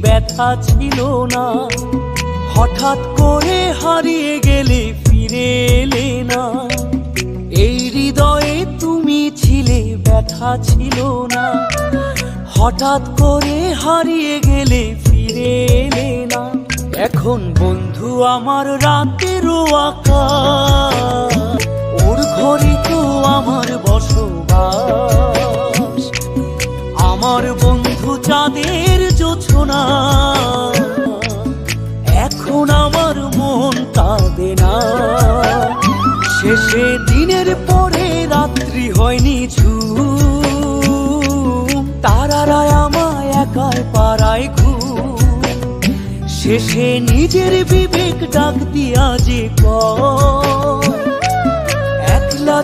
ব্যথা ছিল না। হঠাৎ করে হারিয়ে গেলে ফিরে এলে না। এই হৃদয়ে তুমি ছিলে, ব্যথা ছিল না। হঠাৎ করে হারিয়ে গেলে ফিরে এলে না। এখন বন্ধু আমার রাতেরও আকাশ, ওর ঘরে তো আমার বসবাস। আমার বন্ধু চাঁদের জোছনা, এখন আমার মন কাঁদে না। শেষে দিনের পরে রাত্রি হয়নি ঝুম, তারারা আমায় একাই পাড়ায় ঘুম। শেষে নিজের বিবেক ডাক দিয়া যে কয়